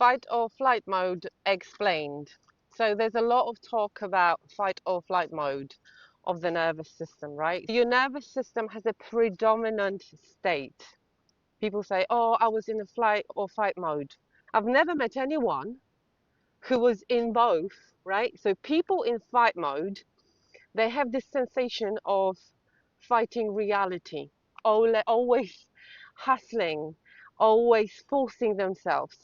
Fight or flight mode explained. So there's a lot of talk about fight or flight mode of the nervous system, right? Your nervous system has a predominant state. People say, oh, I was in a flight or fight mode. I've never met anyone who was in both, right? So people in fight mode, they have this sensation of fighting reality, always hustling, always forcing themselves.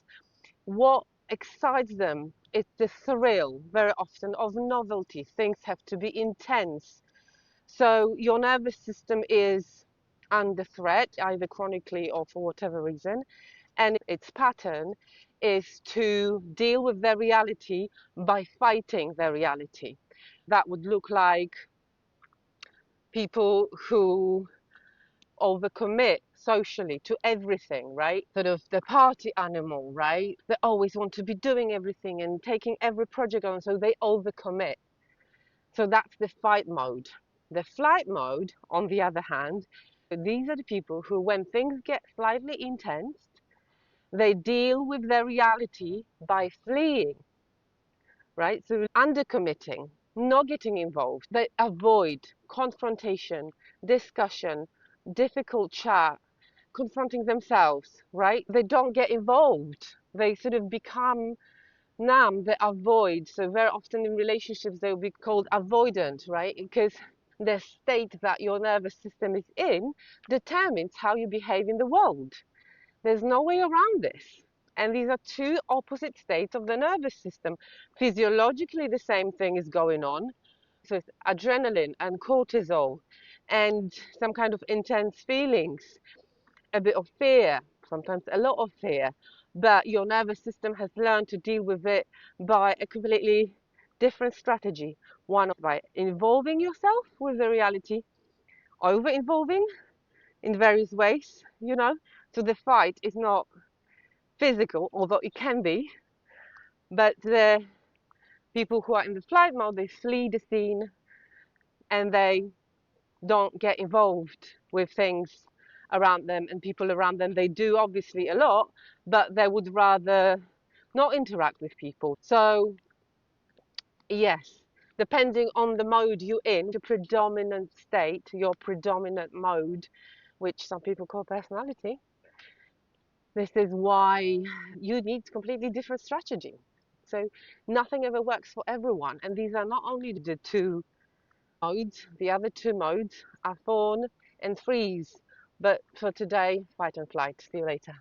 What excites them is the thrill, very often, of novelty. Things have to be intense. So your nervous system is under threat, either chronically or for whatever reason. And its pattern is to deal with their reality by fighting their reality. That would look like people who overcommit socially to everything, right? Sort of the party animal, right? They always want to be doing everything and taking every project on, so they overcommit. So that's the fight mode. The flight mode, on the other hand, these are the people who, when things get slightly intense, they deal with their reality by fleeing, right? So undercommitting, not getting involved. They avoid confrontation, discussion, difficult chat, confronting themselves, right? They don't get involved. They sort of become numb, they avoid. So very often in relationships, they'll be called avoidant, right? Because the state that your nervous system is in determines how you behave in the world. There's no way around this. And these are two opposite states of the nervous system. Physiologically, the same thing is going on. So it's adrenaline and cortisol and some kind of intense feelings, a bit of fear, sometimes a lot of fear. But your nervous system has learned to deal with it by a completely different strategy. One, by involving yourself with the reality, over involving in various ways, you know. So the fight is not physical, although it can be, but the people who are in the flight mode, they flee the scene and they don't get involved with things around them and people around them. They do obviously a lot, but they would rather not interact with people. So yes, depending on the mode you're in, the predominant state, your predominant mode, which some people call personality, this is why you need completely different strategy. So nothing ever works for everyone. And these are not only the two modes, the other two modes are fawn and freeze. But for today, fight and flight. See you later.